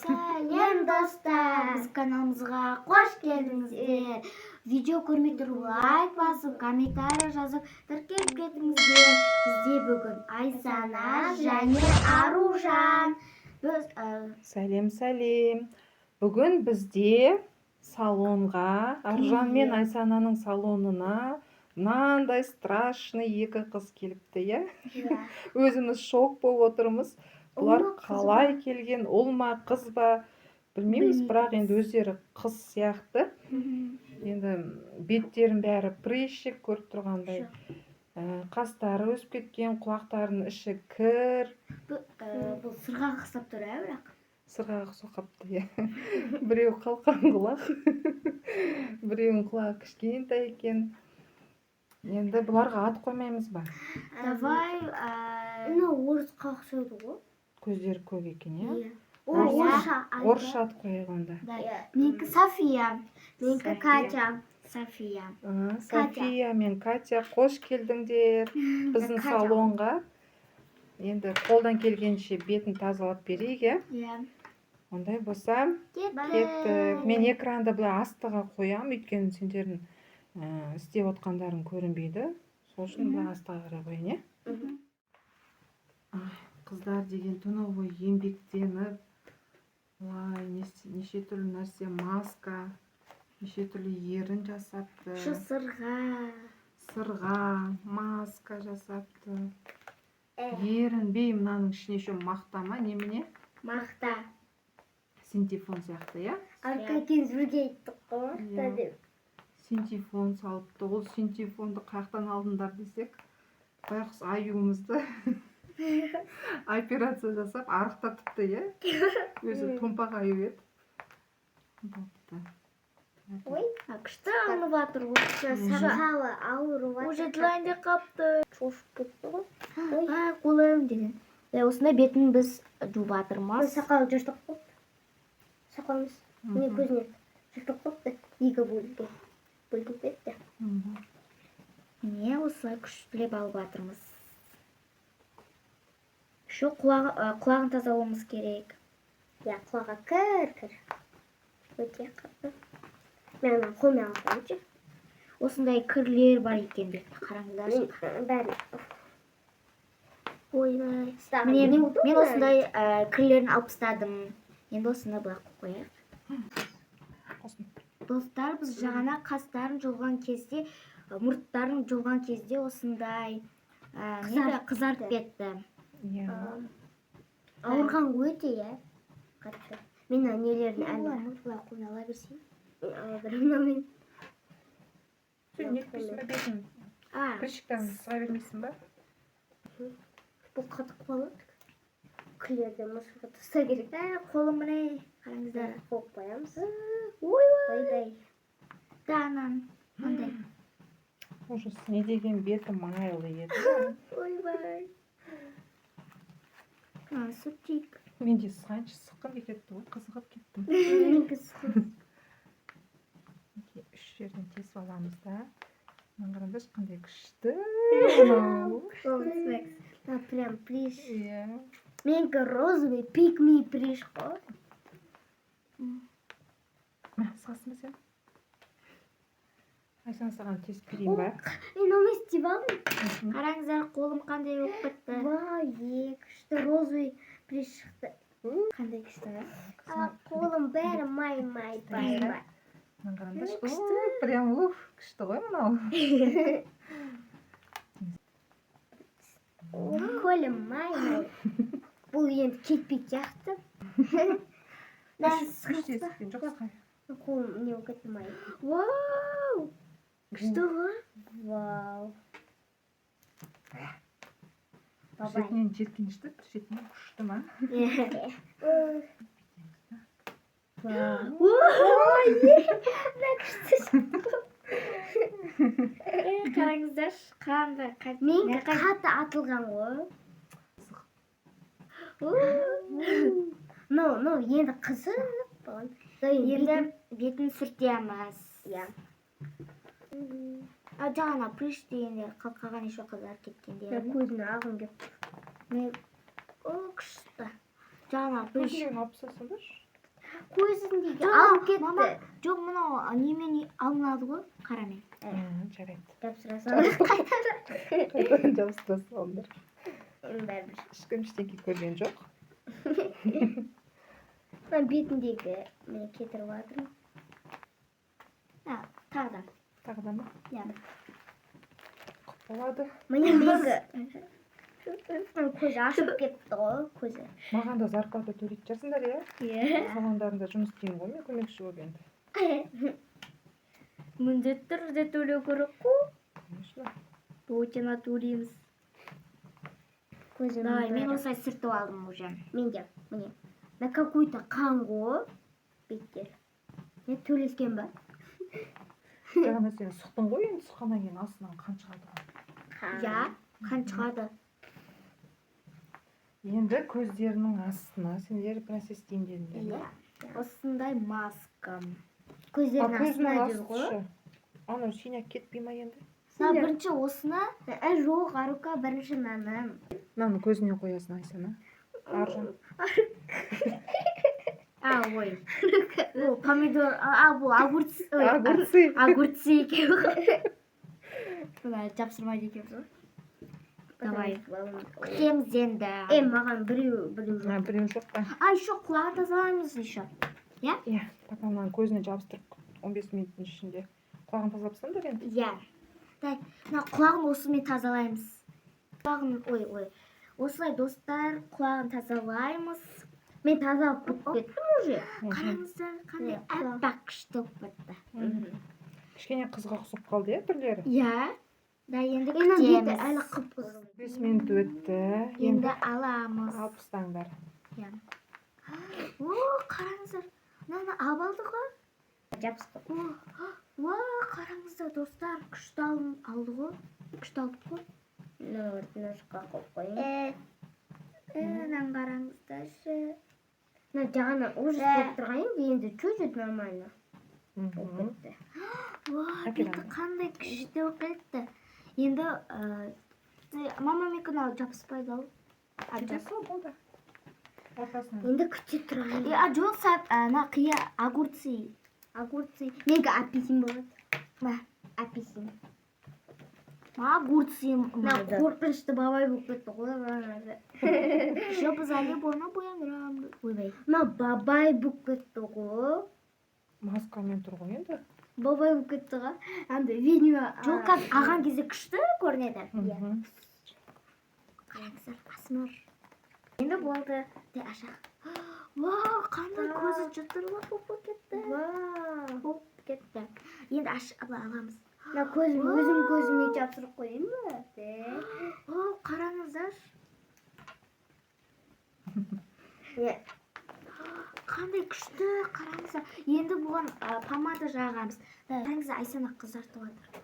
Сәлем достар, біз каналымызға қош келдіңіздер. Видео көрмей тұрып лайк басып, комментарий жазып, тіркеліп кетіңіздер. Бізде бүгін Айсана және Аружан. Сәлем. Бүгін бізде салонға, Аружан мен Айсананың салонына мынандай страшный екі қыз келіпті, иә? Өзіміз шок болып отырмыз. Бұлар қалай келген, ұл ма, қыз ба білмейміз, бірақ енді өздері қыз сияқты. Енді беттерін бәрі прыщик көріп тұрғандай. Қастары өсіп кеткен, құлақтарының іші кір. Бұл сырға қысап тұр, бірақ? Сырға соқапты, иә. Біреу қалқан құлақ, біреудің құлағы кішкентай екен. Енді бұларға ат қоймаймыз ба? Давай, орысқа ұқсайды ғой. Көздері көк екен, иә? Орысша ат қояйық онда. Менікі София, менікі Катя. София мен Катя, қош келдіңдер біздің салонға. Енді қолдан келгенше бетін тазалап берейік, иә? Ондай болса, кеттік. Мен экранды былай астыға қоям, өйткені сендердің істеп отқандарың көрінбейді. Сол үшін былай астыға қарай қояйын, иә? Қыздар деген тоновой еңбектеніп, неше түрлі нәрсе, маска, неше түрлі ерін жасапты. Сырға, маска жасапты. Ерінбей мынаның ішіне шо мақта ма, немене? Мақта. Синтефон сияқты, иә? Аркакен зүрге айттық қой, мақта деп. Синтефон салыпты. Ол синтефонды қаяқтан алдыңдар десек, байқұс аюымызды операция жасап, арықтатыпты, иә? Өзі томпақ аю еді. Ой, күшті алынып атыр ғой. Сақалы ауырып атыр. Уже тлайнде қапты. Шошып кетті ғой. Қолайым деген. Осындай бетін біз жуып атырмыз. Сақалы жыртық қойды. Сақалымыз не көзіне жыртық қойды. Екі бөлініп кетті. Не осылай күштілеп алып атырмыз. Şu құлағын тазалауымыз керек. Я, құлаға кір. Өте қатты. Мен қолмен алсам ше. Осындай кірлер бар екен бетте. Қараңыздар. Бәрі. Ойбай. Мен осындай кірлерін алып тастадым. Енді осыны бұлақ қояйық. Достар, біз жаңа қастарын жұлған кезде, мұрттарын жұлған кезде осындай қызарып кетті. Ауырған өте, иә? Қатты. Мен нелерін әлі бұлай қойын ала берсейін. Ала беремін мен. Сен нетпейсің ба бетін? Прыщиктен сыға бермейсің ба? Бұл қатық болады. Күлерді мұшырға тұста керек. Қолым мұны қараңыздар. Қоп қоямыз. Ойбай. Данан. Ондай. Ужас, не деген беті майлы еді. Ойбай. Сүттейік. Менде сығаншы сыққым кетті ғой, қызығып кеттім. Менгі сыққым. Үш жерден тесіп аламыз да. Маңғырында шыққандай күшті. Прям приш. Менгі розовый пикми приш қой. Сығасың ба сен? Айсан саған тесіп берейін ба? Мен оны істеп алдым. Қараңыздар, қолым қандай болып кетті. Вай, күшті розовый приш шықты. Қандай күшті, қолым бәрі май. Маңғырында күшті. Прям күшті ғой мынау. Қолым май. Бұл енді кетпейді жақты. Күштескен жоқ сықай. Қолым не болып кетті май. Вау! Күшті ғой? Вау! Жетінен жеткенішті, жетінен күшті ма? Ой, не күшті. Қараңыздар, қандай қатты. Менгі қатты атылған ғой. Енді қызып. Енді бетін сүртеміз. Жаңа прыш дегенде қалқаған ешо қызар кеткенде. Көзіне ағым кеп. күшті. Жаңа біз көзіндегіні алып тастасаңдаршы. көзіндегі алып кетті. Жоқ, мынау немен алынады ғой, қарамен. Жарайды. Жапсырасың. Қайтадан жабыстыра салыңдар. Бәрібір. Ешкім ештеңе көрген жоқ. Мен бетіндегі мені кетіріп жатырмын. Тағы Тағы да ма? да. Болады. Міне көзі ашып кетті ғой, көзі. Маған да зарплата төлейтін шығарсыңдар, иә? Салондарында жұмыс істеймін ғой, мен көмекші болып енді. Міндетті түрде төлеу керек қой. Конечно. Точно төлейміз. Давай, мен осылай сүртіп алдым уже. Мен де, міне. На какой-то қан ғой бетте. Мен төлескен ба? Жаңа сен сұқтың ғой, енді сұққаннан кейін астынан қан шығады ғой. Ja, қан шығады. Енді көздерінің астына сендер бір нәрсе істейін дедіңдер ме? Осындай маска. Көзінің Көздерінің астына жүр ғой. асты. Анау синяк кетпей ма енді? Бірінші осыны, жоқ, Арука бірінші мәнім. Мынаны көзіне қоясың, Айсана. Аржан. Ой. Бұл помидор, бұл огурцы. Огурцы екен. Жапсырмайды екенбіз ғой. Давай. Күтеміз енді. Маған біреу жоқ. Біреу жоқ па? Еще құлағын тазалаймыз еще. Иә, потом мынаны көзіне жабыстырып 15 минуттың ішінде құлағын тазалап тастаңдар енді. Иә. Құлағын осымен тазалаймыз. Ой. Осылай достар, құлағын тазалаймыз. Мен тазалап бітпеттім уже. Қараңыздар, қандай әппақ күшті болып бітті. Кішкене қызға ұқсап қалды, иә, түрлері? Иә. Да, енді күтеміз. Әлі қып-қыз. 5 минут өтті. Енді аламыз. Алып тастаңдар. Қараңыздар. Мынаны алып алдық қой. Жабыстық. Қараңыздар достар, күшті алды ғой. Күшті алдық қой. Ножқа қойып қойын. Мынаны қараңыздаршы. Жағынан ужас болып тұрған енді чуть-чуть нормально. Беті қандай күшті болып кетті. Енді мама мекін алып жабыспайды ал. болды. Енді күте тұрайын. Жоқ, қия огурцы. Менгі апельсин болады. Апельсин. Огурцы. Қорқынышты бабай болып кетті ғой. Жоқ, біз әлі болма бояндырамыз. Ойбай. Бабай болып кетті ғой. Маскамен тұр ғой енді. Бабай болып кетті ғой. Видео. Жоқ, аған кезде күшті көрінеді. Қараңыздар, асмар. Енді болды. Ашақ. Қандай көзі жұтырлы болып кетті. Болып кетті. Енді аламыз. Өзім көзіме жапсырып қойын ба? Қараңыздар. Қандай күшті, қараңыздар. Енді бұған помада жағамыз. Қараңыздар, Айсана қызартып жатыр.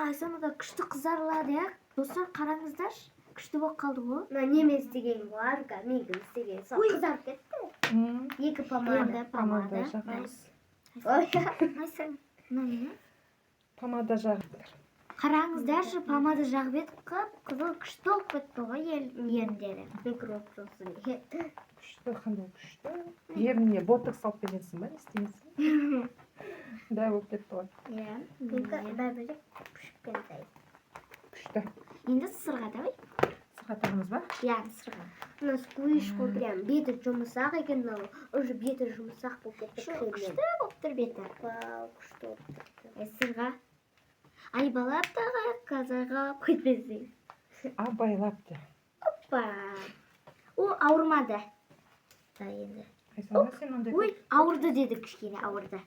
Айсанада күшті қызарылады, иә? Достар, қараңыздар. Күшті болып қалды ғой. Немен істеген ғой, мегін істеген. Қызарып кетті. Екі помада жағамыз. Айсан, Помада жағыңдар. Қараңыздаршы, помада жағып еді, қып-қызыл күшті болып кетті ғой еріндері. Микроб жоқсын. Күшті, қандай күшті. Ерініне ботокс алып бересің ба, не істемесің? Да, болып кетті ғой. Иә, бәрбірі күшкентай. Күшті. Енді сырға давай. Сырға тағымыз ба? Иә, сырға. Мына сквиш қой, прям беті жұмысақ екен, уже беті жұмысақ болып кетті. Күшті болып тұр беті. Күшті болып тұр. Сырға. Айбалап тағы қазаға қойтпесің. Абайлап де. Опа. О, ауырмады. Енді. Айсана, сен ондай... Ой, ауырды деді, кішкене ауырды.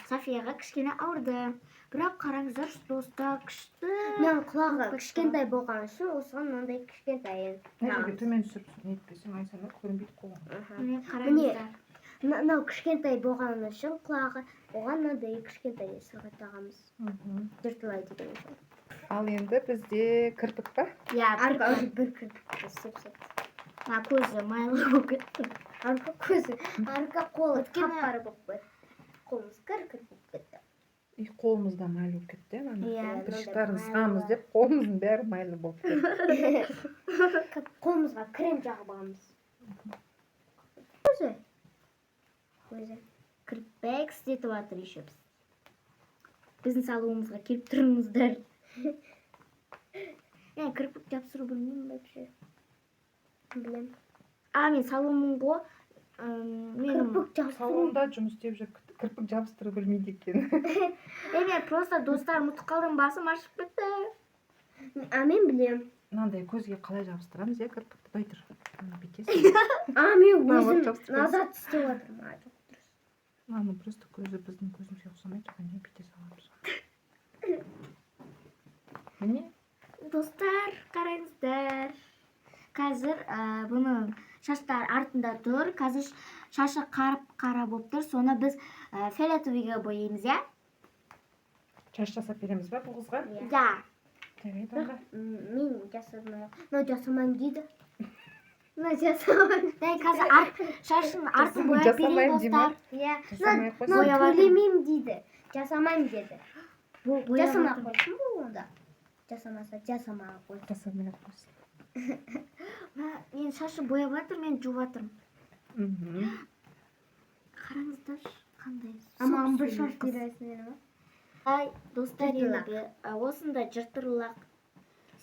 Софияға кішкене ауырды. Бірақ қараңыздар, достар күшті. Мен құлағы кішкентай болған үшін, осыған мынандай кішкентай. Нәжеге төмен түсіп нетпесең, Айсана көрінбейді қолың. Міне, қараңыздар. Мынау кішкентай болған үшін, құлағы оған мынандай кішкентай сырға тағамыз. Жыртылай деген үшін. Ал енді бізде кірпік па? Иә, бір кірпік. Көзі майлы болып кетті. Арқа қолы қап-қара болып кетті. Қолымыз кір-кір болып кетті. қолымыз да майлы болып кетті мына Иә. тыршықтарын сығамыз деп қолымыздың бәрі майлы болып кетті. Қолымызға крем жағып аламыз. Өзі Кірпік істетіп жатыр еще біз. Біздің салонымызға келіп тұрыңыздар. Мен кірпік жабыстыру білмеймін вообще. білем. Мен салонмын ғой. Менің Салонда жұмыс істеп жүр, кірпік жабыстыру білмейді екен. мен просто достарым ұтып қалдым, басым ашып кетті. Мен білем. Мынандай көзге қалай жабыстырамыз, иә, кірпікті бай тұр. Бүйтесің. Мен вот өзім жабыстырып назад істеп жатырмын. Ладно, просто көзі біздің көзімізге ұқсамай тұрғаннан бүйте саламыз. Міне, Достар, қараңыздар. Қазір бұны шаштар артында тұр. Қазір шашы қара болып тұр. Соны біз фиолетовыйға бояймыз, иә? шаш жасап береміз ба бұл қызға? Да. Жарайды онда. Мен жасамаймын дейді. Жасамаймын. Қазір шашын артын бояп берейін, достар. Жасамай ақ қойсын. Төлемеймін дейді. Жасамаймын деді. Жасамай Бояп қойсын бұл онда. Жасамаса жасамай қойсын. Жасамай ақ қойсын. Мен шашы бояп жатыр, мен жуып жатырмын. Қараңыздар, қандай. Маған бір шаш бересіңдер ме? Достар, енді осында жыртырлақ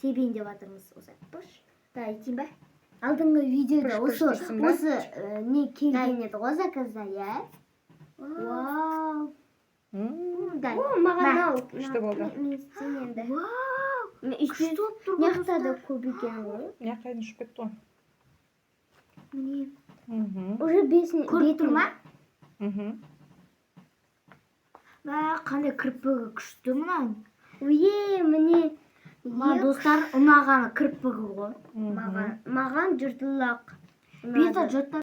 себейін деп жатырмыз. Осы пыш. Айтайын ба? Алдыңғы видеода Пыш-пыш тұрсын ба? осы не келген еді ғой заказда, иә? Вау. Маған мынау Күшті болды. мен істейін енді. Вау! Күшті болып тұр. Мияқта да көп екен ғой. Мияқайын ұшып кетті ғой. Міне. Уже Көріп тұр ма? Қандай кірпігі күшті мұнан. Міне. Достар, ұнағаны кірпігі ғой. Маған жыртылақ. Бүйті жұрттар.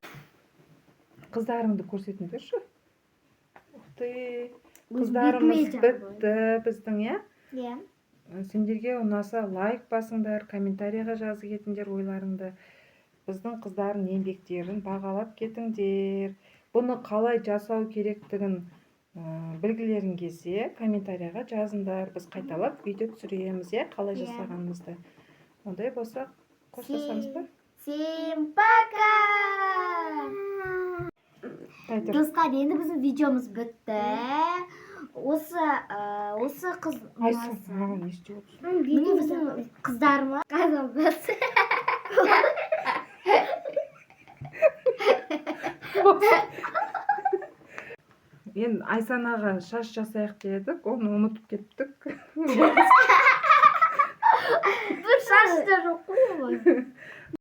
Қыздарыңды көрсетіңдерші. Ұқты. Қыздарымыз бітті біздің, иә? Иә. Сендерге ұнаса лайк басыңдар, комментарийға жазып кетіңдер ойларыңды. Біздің қыздардың еңбектерін бағалап кетіңдер. Бұны қалай жасау керектігін білгілерің келсе, комментарийға жазыңдар. Біз қайталап видео түсіреміз, иә, қалай жасағанымызды. Ондай болса, қоштасамыз ба? Всем пока! Достар, енді біздің видеомыз бітті. Осы қыз Маған не істеп отырсың? міне біздің қыздарымыз. Енді Айсанаға шаш жасайық дедік, оны ұмытып кеттік. Бір шаш та жоқ қой.